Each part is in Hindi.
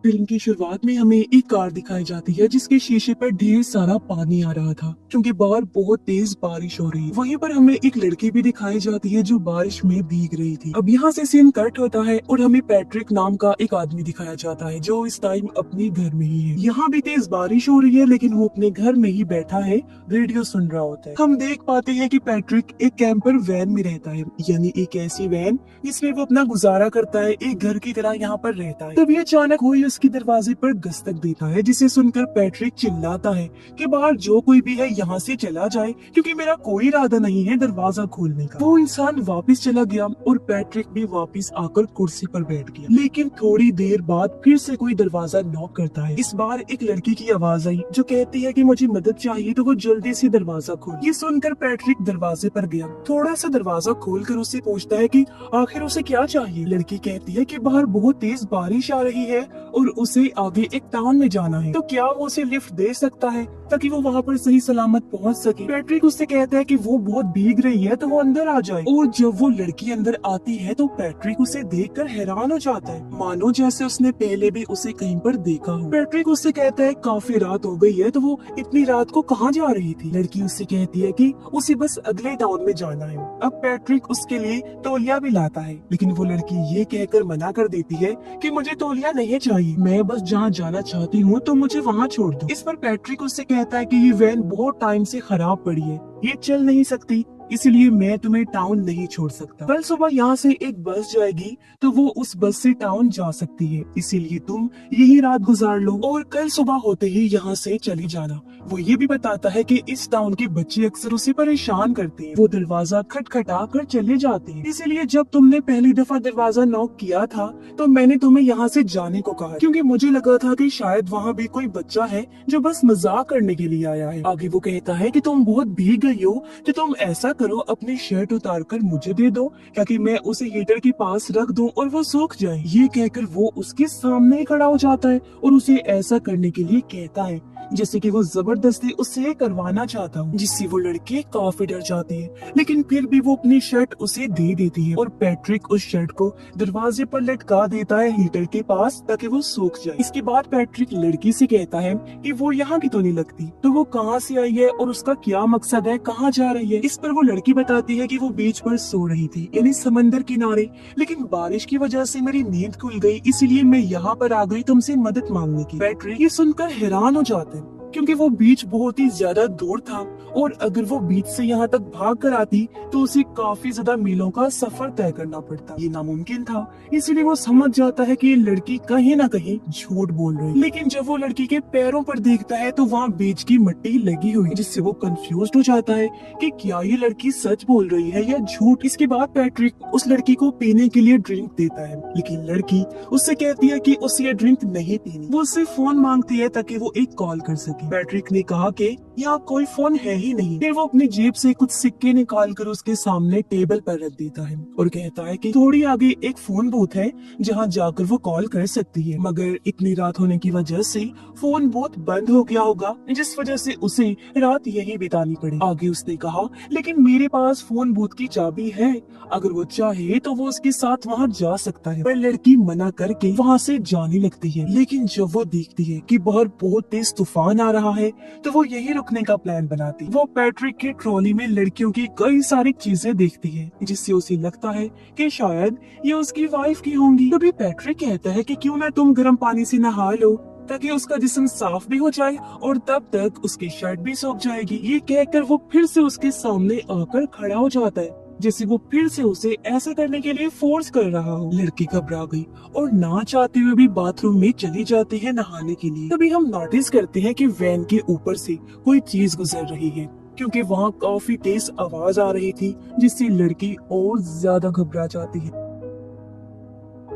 फिल्म की शुरुआत में हमें एक कार दिखाई जाती है जिसके शीशे पर ढेर सारा पानी आ रहा था क्योंकि बाहर बहुत तेज बारिश हो रही है। वहीं पर हमें एक लड़की भी दिखाई जाती है जो बारिश में भीग रही थी। अब यहाँ से सीन कट होता है और हमें पैट्रिक नाम का एक आदमी दिखाया जाता है जो इस टाइम अपने घर में ही है। यहाँ भी तेज बारिश हो रही है लेकिन वो अपने घर में ही बैठा है, रेडियो सुन रहा होता है। हम देख पाते हैं कि पैट्रिक एक कैंपर वैन में रहता है, यानी एक ऐसी वैन जिसमें वो अपना गुजारा करता है, एक घर की तरह यहाँ पर रहता है। तभी अचानक कोई उसके दरवाजे पर दस्तक देता है जिसे सुनकर पैट्रिक चिल्लाता है कि बाहर जो कोई भी है यहाँ से चला जाए क्योंकि मेरा कोई इरादा नहीं है दरवाजा खोलने का। वो इंसान वापस चला गया और पैट्रिक भी वापस आकर कुर्सी पर बैठ गया। लेकिन थोड़ी देर बाद फिर से कोई दरवाजा नॉक करता है। इस बार एक लड़की की आवाज आई जो कहती है कि मुझे मदद चाहिए, तो वो जल्दी से दरवाजा खोल। ये सुनकर पैट्रिक दरवाजे पर गया, थोड़ा सा दरवाजा खोलकर उससे पूछता है कि आखिर उसे क्या चाहिए। लड़की कहती है कि बाहर बहुत तेज बारिश आ रही है और उसे आगे एक टाउन में जाना है, तो क्या वो उसे लिफ्ट दे सकता है ताकि वो वहाँ पर सही सलामत पहुँच सके। पैट्रिक उससे कहता है कि वो बहुत भीग रही है तो वो अंदर आ जाए। और जब वो लड़की अंदर आती है तो पैट्रिक उसे देखकर हैरान हो जाता है, मानो जैसे उसने पहले भी उसे कहीं पर देखा हो। पैट्रिक उससे कहता है काफी रात हो गई है तो वो इतनी रात को कहाँ जा रही थी। लड़की उससे कहती है कि उसे बस अगले टाउन में जाना है। अब पैट्रिक उसके लिए तौलिया भी लाता है लेकिन वो लड़की ये कहकर मना कर देती है कि मुझे तौलिया नहीं चाहिए, मैं बस जहाँ जाना चाहती हूँ तो मुझे वहाँ छोड़ दो। इस पर पैट्रिक उससे कहता है कि ये वैन बहुत टाइम से खराब पड़ी है, ये चल नहीं सकती, इसलिए मैं तुम्हें टाउन नहीं छोड़ सकता। कल सुबह यहाँ से एक बस जाएगी तो वो उस बस से टाउन जा सकती है, इसीलिए तुम यही रात गुजार लो और कल सुबह होते ही यहाँ से चली जाना। वो ये भी बताता है कि इस टाउन के बच्चे अक्सर उसे परेशान करते हैं, वो दरवाजा खटखटा कर चले जाते हैं, इसीलिए जब तुमने पहली दफा दरवाजा नॉक किया था तो मैंने तुम्हें यहाँ से जाने को कहा क्योंकि मुझे लगा था कि शायद वहाँ भी कोई बच्चा है जो बस मजाक करने के लिए आया है। आगे वो कहता है कि तुम बहुत भीग गई हो तो तुम ऐसा करो, अपनी शर्ट उतार कर मुझे दे दो ताकि मैं उसे हीटर के पास रख दूं और वो सूख जाए। ये कहकर वो उसके सामने खड़ा हो जाता है और उसे ऐसा करने के लिए कहता है जैसे कि वो जबरदस्ती उससे करवाना चाहता हूँ, जिससे वो लड़की काफी डर जाती है लेकिन फिर भी वो अपनी शर्ट उसे दे देती है और पैट्रिक उस शर्ट को दरवाजे पर लटका देता है हीटर के पास ताकि वो सूख जाए। इसके बाद पैट्रिक लड़की से कहता है कि वो यहाँ की तो नहीं लगती, तो वो कहाँ से आई है और उसका क्या मकसद है, कहाँ जा रही है। इस पर वो लड़की बताती है कि वो बीच पर सो रही थी, यानी समंदर किनारे, लेकिन बारिश की वजह से मेरी नींद खुल गई इसलिए मैं यहाँ पर आ गई तुमसे मदद मांगने की। पैट्रिक ये सुनकर हैरान हो जाते हैं क्योंकि वो बीच बहुत ही ज्यादा दूर था और अगर वो बीच से यहाँ तक भाग कर आती तो उसे काफी ज्यादा मीलों का सफर तय करना पड़ता, ये नामुमकिन था। इसलिए वो समझ जाता है कि ये लड़की कहीं ना कहीं झूठ बोल रही है। लेकिन जब वो लड़की के पैरों पर देखता है तो वहाँ बीच की मिट्टी लगी हुई, जिससे वो कंफ्यूज हो जाता है कि क्या ये लड़की सच बोल रही है या झूठ। इसके बाद पैट्रिक उस लड़की को पीने के लिए ड्रिंक देता है लेकिन लड़की उससे कहती है कि उसे ये ड्रिंक नहीं पीनी, वो उससे फोन मांगती है ताकि वो एक कॉल कर सके। पैट्रिक ने कहा कि यहाँ कोई फोन है ही नहीं। फिर वो अपनी जेब से कुछ सिक्के निकाल कर उसके सामने टेबल पर रख देता है और कहता है कि थोड़ी आगे एक फोन बूथ है जहाँ जाकर वो कॉल कर सकती है, मगर इतनी रात होने की वजह से फोन बूथ बंद हो गया होगा जिस वजह से उसे रात यही बितानी पड़ी। आगे उसने कहा लेकिन मेरे पास फोन बूथ की चाबी है, अगर वो चाहे तो वो उसके साथ वहाँ जा सकता है। पर लड़की मना करके वहाँ से जाने लगती है, लेकिन जब वो देखती है कि बाहर बहुत तेज तूफान आ रहा है तो वो यही रुकने का प्लान बनाती। वो पैट्रिक की ट्रॉली में लड़कियों की कई सारी चीजें देखती है जिससे उसे लगता है कि शायद ये उसकी वाइफ की होंगी। तभी पैट्रिक कहता है कि क्यों ना तुम गर्म पानी से नहा लो ताकि उसका जिस्म साफ भी हो जाए और तब तक उसकी शर्ट भी सूख जाएगी। ये कहकर वो फिर से उसके सामने आकर खड़ा हो जाता है जैसे वो फिर से उसे ऐसा करने के लिए फोर्स कर रहा हो। लड़की घबरा गई और ना चाहते हुए भी बाथरूम में चली जाती है नहाने के लिए। तभी हम नोटिस करते हैं कि वैन के ऊपर से कोई चीज गुजर रही है क्योंकि वहाँ काफी तेज आवाज आ रही थी जिससे लड़की और ज्यादा घबरा जाती है।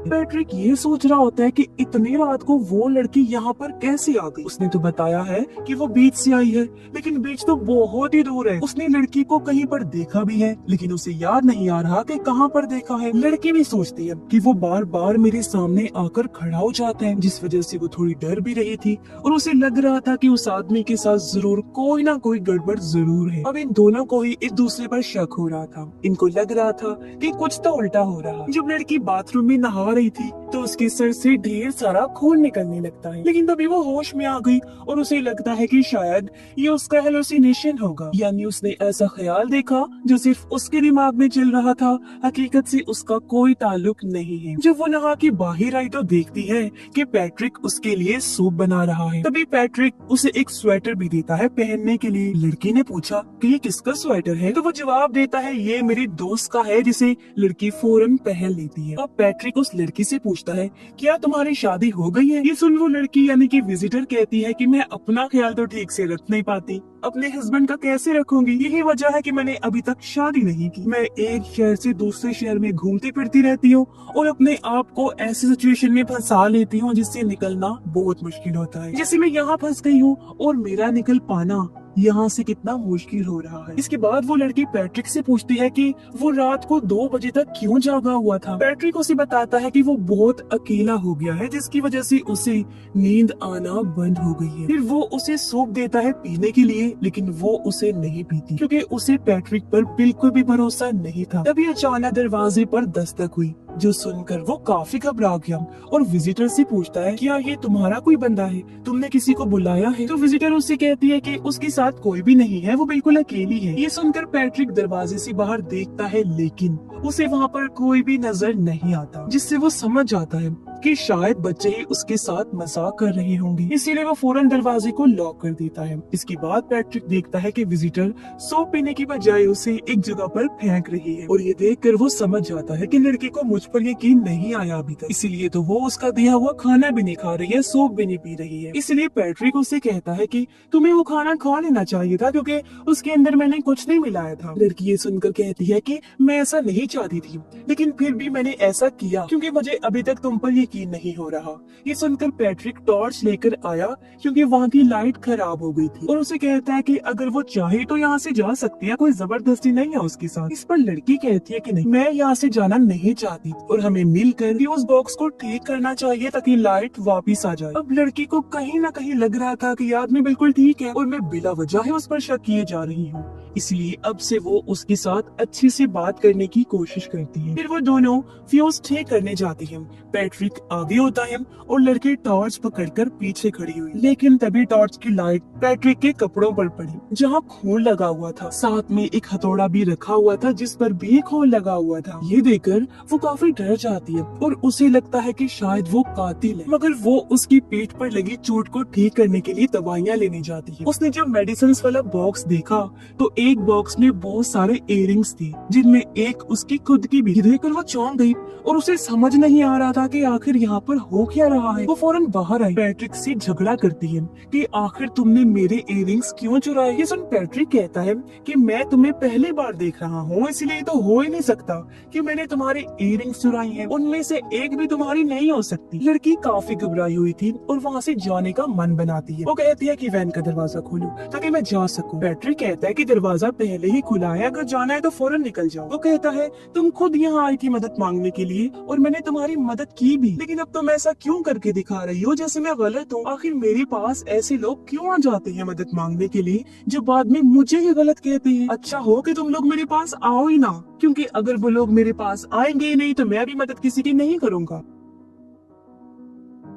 पैट्रिक ये सोच रहा होता है कि इतनी रात को वो लड़की यहाँ पर कैसे आ गई। उसने तो बताया है कि वो बीच से आई है लेकिन बीच तो बहुत ही दूर है। उसने लड़की को कहीं पर देखा भी है लेकिन उसे याद नहीं आ रहा कि कहाँ पर देखा है। लड़की भी सोचती है कि वो बार बार मेरे सामने आकर खड़ा हो जाता है, जिस वजह से वो थोड़ी डर भी रही थी और उसे लग रहा था कि उस आदमी के साथ जरूर कोई ना कोई गड़बड़ जरूर है। अब इन दोनों को ही एक दूसरे पर शक हो रहा था, इनको लग रहा था कि कुछ तो उल्टा हो रहा। जब लड़की बाथरूम में नहा रही थी तो उसके सर से ढेर सारा खून निकलने लगता है। लेकिन तभी वो होश में आ गई और उसे लगता है कि शायद ये उसका हेलुसिनेशन होगा, यानी उसने ऐसा ख्याल देखा जो सिर्फ उसके दिमाग में चल रहा था, हकीकत से उसका कोई ताल्लुक नहीं है। जब वो नहा के बाहर आई तो देखती है कि पैट्रिक उसके लिए सूप बना रहा है। तभी पैट्रिक उसे एक स्वेटर भी देता है पहनने के लिए। लड़की ने पूछा कि ये किसका स्वेटर है, तो वो जवाब देता है ये मेरी दोस्त का है, जिसे लड़की फौरन पहन लेती है। अब पैट्रिक उस लड़की से पूछता है क्या तुम्हारी शादी हो गई है। ये सुन वो लड़की यानी कि विजिटर कहती है कि मैं अपना ख्याल तो ठीक से रख नहीं पाती, अपने हस्बैंड का कैसे रखूंगी, यही वजह है कि मैंने अभी तक शादी नहीं की। मैं एक शहर से दूसरे शहर में घूमती फिरती रहती हूँ और अपने आप को ऐसी सिचुएशन में फंसा लेती हूँ जिससे निकलना बहुत मुश्किल होता है। जैसे मैं यहाँ फंस गई हूँ और मेरा निकल पाना यहाँ से कितना मुश्किल हो रहा है। इसके बाद वो लड़की पैट्रिक से पूछती है कि वो रात को 2 बजे तक क्यों जागा हुआ था। पैट्रिक उसे बताता है कि वो बहुत अकेला हो गया है, जिसकी वजह से उसे नींद आना बंद हो गई है। फिर वो उसे सूप देता है पीने के लिए, लेकिन वो उसे नहीं पीती क्योंकि उसे पैट्रिक पर बिल्कुल भी भरोसा नहीं था। तभी अचानक दरवाजे पर दस्तक हुई, जो सुनकर वो काफी घबरा गया और विजिटर से पूछता है क्या ये तुम्हारा कोई बंदा है, तुमने किसी को बुलाया है। तो विजिटर उससे कहती है कि उसके साथ कोई भी नहीं है, वो बिल्कुल अकेली है। ये सुनकर पैट्रिक दरवाजे से बाहर देखता है, लेकिन उसे वहाँ पर कोई भी नजर नहीं आता, जिससे वो समझ जाता है कि शायद बच्चे ही उसके साथ मजाक कर रहे होंगे, इसीलिए वो फौरन दरवाजे को लॉक कर देता है। इसके बाद पैट्रिक देखता है कि विजिटर सूप पीने की बजाय उसे एक जगह पर फेंक रही है और ये देखकर वो समझ जाता है कि लड़की को मुझ पर यकीन नहीं आया अभी तक, इसीलिए तो वो उसका दिया हुआ खाना भी नहीं खा रही है, सूप भी नहीं पी रही है। इसलिए पैट्रिक उसे कहता है कि तुम्हें वो खाना खा लेना चाहिए था क्योंकि उसके अंदर मैंने कुछ नहीं मिलाया था। लड़की ये सुनकर कहती है कि मैं ऐसा नहीं चाहती थी, लेकिन फिर भी मैंने ऐसा किया क्योंकि मुझे अभी तक तुम पर यकीन नहीं हो रहा। ये सुनकर पैट्रिक टॉर्च लेकर आया क्योंकि वहाँ की लाइट खराब हो गई थी और उसे कहता है कि अगर वो चाहे तो यहाँ से जा सकती है, कोई जबरदस्ती नहीं है उसके साथ। इस पर लड़की कहती है कि नहीं, मैं यहाँ से जाना नहीं चाहती और हमें मिलकर फ्यूज बॉक्स को ठीक करना चाहिए ताकि लाइट वापिस आ जाए। अब लड़की को कहीं न कहीं लग रहा था कि आदमी बिल्कुल ठीक है और मैं बिला वजह है उस पर शक किए जा रही हूँ, इसलिए अब से वो उसके साथ अच्छे से बात करने की कोशिश करती है। फिर वो दोनों फ्यूज ठीक करने जाती हैं। पैट्रिक आगे होता है और लड़की टॉर्च पकड़कर पीछे खड़ी हुई, लेकिन तभी टॉर्च की लाइट पैट्रिक के कपड़ों पर पड़ी जहाँ खून लगा हुआ था। साथ में एक हथौड़ा भी रखा हुआ था जिस पर भी खून लगा हुआ था। ये देखकर वो काफी डर जाती है और उसे लगता है कि शायद वो कातिल है, मगर वो उसकी पीठ पर लगी चोट को ठीक करने के लिए दवाइयाँ लेने जाती है। उसने जब मेडिसिन वाला बॉक्स देखा तो एक बॉक्स में बहुत सारे इयररिंग्स थे जिनमें एक उसकी खुद की भी। देखकर वो चौंक गई और उसे समझ नहीं आ रहा था कि आखिर यहाँ पर हो क्या रहा है। वो फौरन बाहर आई, पैट्रिक से झगड़ा करती है कि आखिर तुमने मेरे इयररिंग्स क्यों चुराए। ये सुन पैट्रिक कहता है कि मैं तुम्हें पहली बार देख रहा हूँ, इसलिए तो हो ही नहीं सकता कि मैंने तुम्हारे इयररिंग्स चुराई हैं, उनमें से एक भी तुम्हारी नहीं हो सकती। लड़की काफी घबराई हुई थी और वहाँ से जाने का मन बनाती है। वो कहती है कि वैन का दरवाजा खोलो ताकि मैं जा सकूं। पैट्रिक कहता है कि दरवाजा पहले ही खुला है, अगर जाना है तो फौरन निकल जाओ। वो कहता है तुम खुद यहाँ आई थी मदद मांगने के लिए और मैंने तुम्हारी मदद की भी, लेकिन अब तुम ऐसा क्यों करके दिखा रही हो जैसे मैं गलत हूँ। आखिर मेरे पास ऐसे लोग क्यों आ जाते हैं मदद मांगने के लिए जो बाद में मुझे ही गलत कहते हैं। अच्छा हो कि तुम लोग मेरे पास आओ ही ना, क्योंकि अगर वो लोग मेरे पास आएंगे ही नहीं तो मैं भी मदद किसी की नहीं करूँगा।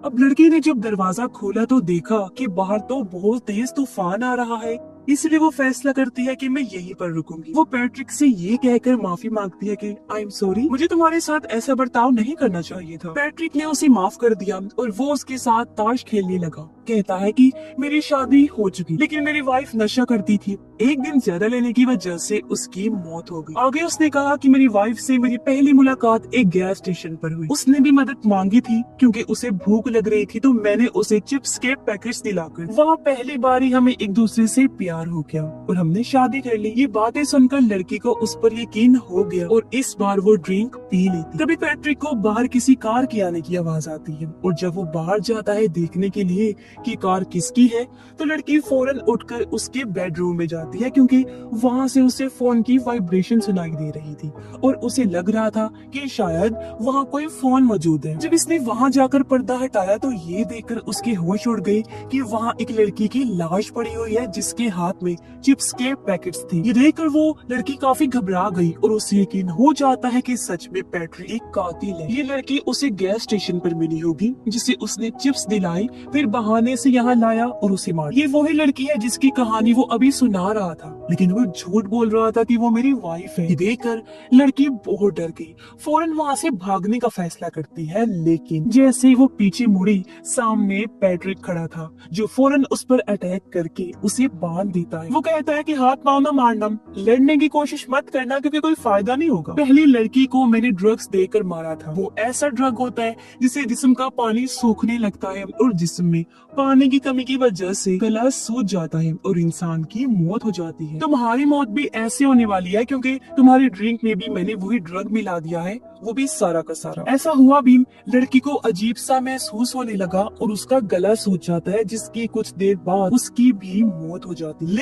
अब लड़की ने जब दरवाजा खोला तो देखा कि बाहर तो बहुत तेज तूफान आ रहा है, इसलिए वो फैसला करती है कि मैं यहीं पर रुकूंगी। वो पैट्रिक से ये कहकर माफी मांगती है कि आई एम सॉरी, मुझे तुम्हारे साथ ऐसा बर्ताव नहीं करना चाहिए था। पैट्रिक ने उसे माफ कर दिया और वो उसके साथ ताश खेलने लगा। कहता है कि मेरी शादी हो चुकी, लेकिन मेरी वाइफ नशा करती थी, एक दिन ज्यादा लेने की वजह से उसकी मौत हो गई। आगे उसने कहा कि मेरी वाइफ से मेरी पहली मुलाकात एक गैस स्टेशन पर हुई। उसने भी मदद मांगी थी क्योंकि उसे भूख लग रही थी, तो मैंने उसे चिप्स के पैकेट्स दिलाकर वहाँ पहली बार ही हमें एक दूसरे से प्यार हो गया और हमने शादी कर ली। ये बातें सुनकर लड़की को उस पर यकीन हो गया और इस बार वो ड्रिंक पी लेती। तभी पैट्रिक को बाहर किसी कार के आने की आवाज आती है और जब वो बाहर जाता है देखने के लिए कि कार किसकी है तो लड़की फौरन उठकर उसके बेडरूम में जाती है क्योंकि वहाँ से उसे फोन की वाइब्रेशन सुनाई दे रही थी और उसे लग रहा था कि शायद वहाँ कोई फोन मौजूद है। जब इसने वहाँ जाकर पर्दा हटाया तो ये देखकर उसके होश उड़ गए कि वहाँ एक लड़की की लाश पड़ी हुई है जिसके हाथ हाथ में चिप्स के पैकेट्स थे। ये देखकर वो लड़की काफी घबरा गई और उसे यकीन हो जाता है कि सच में पैट्रिक एक कातिल है। ये लड़की उसे गैस स्टेशन पर मिली होगी जिसे उसने चिप्स दिलाई, फिर बहाने से यहाँ लाया और उसे मार। ये वही लड़की है जिसकी कहानी वो अभी सुना रहा था, लेकिन वो झूठ बोल रहा था कि वो मेरी वाइफ है। ये देखकर लड़की बहुत डर गई, फौरन वहाँ से भागने का फैसला करती है, लेकिन जैसे ही वो पीछे मुड़ी सामने पैट्रिक खड़ा था जो फौरन उस पर अटैक करके उसे बांध देता है। वो कहता है कि हाथ पाँव ना मारना, लड़ने की कोशिश मत करना क्योंकि कोई फायदा नहीं होगा। पहली लड़की को मैंने ड्रग्स देकर मारा था। वो ऐसा ड्रग होता है जिससे जिस्म का पानी सूखने लगता है और जिस्म में पानी की कमी की वजह से गला सूज जाता है और इंसान की मौत हो जाती है। तुम्हारी मौत भी ऐसे होने वाली है क्योंकि तुम्हारी ड्रिंक में भी मैंने वही ड्रग मिला दिया है, वो भी सारा का सारा। ऐसा हुआ भी लड़की को अजीब सा महसूस होने लगा और उसका गला सूज जाता है, जिसकी कुछ देर बाद उसकी भी मौत हो जाती है।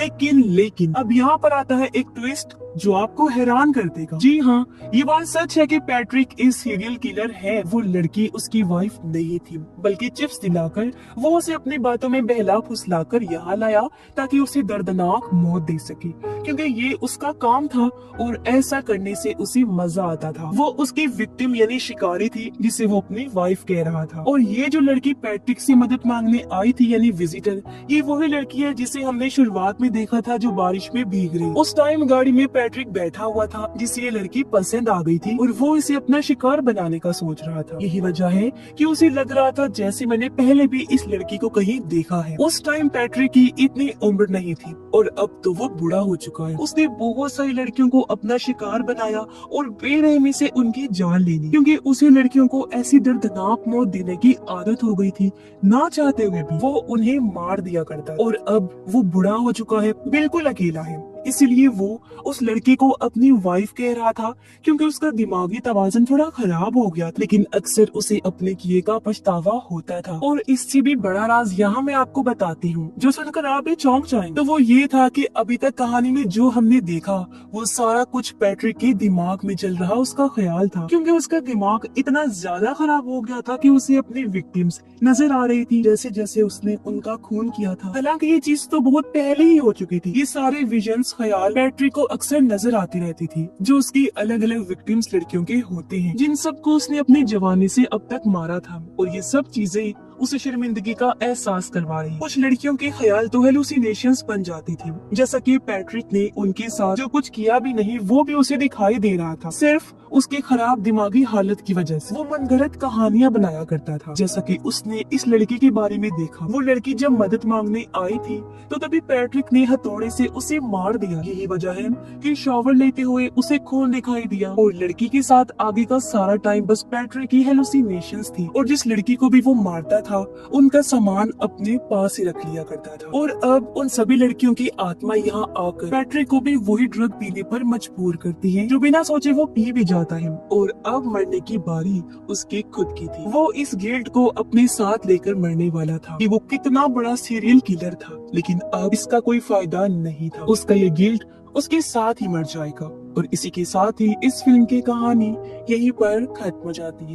लेकिन अब यहाँ पर आता है एक ट्विस्ट जो आपको हैरान कर देगा। जी हाँ, ये बात सच है कि पैट्रिक एक सीरियल किलर है। वो लड़की उसकी वाइफ नहीं थी, बल्कि चिप्स दिलाकर वो उसे अपनी बातों में बहला फुसलाकर यहाँ लाया ताकि उसे दर्दनाक मौत दे सके, क्योंकि ये उसका काम था और ऐसा करने से उसे मजा आता था। वो उसकी विक्टिम यानी शिकारी थी जिसे वो अपनी वाइफ कह रहा था। और ये जो लड़की पैट्रिक से मदद मांगने आई थी यानी विजिटर, ये वही लड़की है जिसे हमने शुरुआत में देखा था जो बारिश में भीग रही। उस टाइम गाड़ी में पैट्रिक बैठा हुआ था जिसे ये लड़की पसंद आ गई थी और वो इसे अपना शिकार बनाने का सोच रहा था। यही वजह है कि उसे लग रहा था जैसे मैंने पहले भी इस लड़की को कहीं देखा है। उस टाइम पैट्रिक की इतनी उम्र नहीं थी और अब तो वो बूढ़ा हो चुका है। उसने बहुत सारी लड़कियों को अपना शिकार बनाया और बेरहमी से उनकी जान ले ली, क्योंकि उसे लड़कियों को ऐसी दर्दनाक मौत देने की आदत हो गई थी। ना चाहते हुए भी वो उन्हें मार दिया करता और अब वो बूढ़ा हो चुका है, बिल्कुल अकेला है। इसीलिए वो उस लड़की को अपनी वाइफ कह रहा था क्योंकि उसका दिमागी तवाज़ुन थोड़ा खराब हो गया था, लेकिन अक्सर उसे अपने किए का पछतावा होता था। और इससे भी बड़ा राज यहाँ मैं आपको बताती हूँ जो सुनकर आप भी चौंक जाएंगे। तो वो ये था कि अभी तक कहानी में जो हमने देखा वो सारा कुछ पैट्रिक के दिमाग में चल रहा उसका ख्याल था, क्योंकि उसका दिमाग इतना ज्यादा खराब हो गया था कि उसे अपनी विक्टिम्स नजर आ रही थी जैसे जैसे उसने उनका खून किया था। हालांकि ये चीज तो बहुत पहले ही हो चुकी थी। ये सारे विजन्स ख्याल पैट्रिक को अक्सर नजर आती रहती थी जो उसकी अलग अलग विक्टिम्स लड़कियों के होते हैं जिन सबको उसने अपनी जवानी से अब तक मारा था, और ये सब चीजें उसे शर्मिंदगी का एहसास करवा रही। कुछ लड़कियों के ख्याल तो हेलुसिनेशंस बन जाती थी, जैसा कि पैट्रिक ने उनके साथ जो कुछ किया भी नहीं वो भी उसे दिखाई दे रहा था, सिर्फ उसके खराब दिमागी हालत की वजह से। वो मनगढ़ंत कहानियां बनाया करता था, जैसा कि उसने इस लड़की के बारे में देखा। वो लड़की जब मदद मांगने आई थी तो तभी पैट्रिक ने हथौड़े से उसे मार दिया। यही वजह है कि शॉवर लेते हुए उसे खून दिखाई दिया और लड़की के साथ आगे का सारा टाइम बस पैट्रिक की हेलुसिनेशंस थी। और जिस लड़की को भी वो मारता था उनका सामान अपने पास ही रख लिया करता था। और अब उन सभी लड़कियों की आत्मा यहाँ आकर पैट्रिक को भी वही ड्रग पीने पर मजबूर करती है जो बिना सोचे वो पी भी जाता है। और अब मरने की बारी उसके खुद की थी। वो इस गिल्ट को अपने साथ लेकर मरने वाला था कि वो कितना बड़ा सीरियल किलर था, लेकिन अब इसका कोई फायदा नहीं था। उसका ये गिल्ट उसके साथ ही मर जाएगा। और इसी के साथ ही इस फिल्म की कहानी यहीं पर खत्म हो जाती है।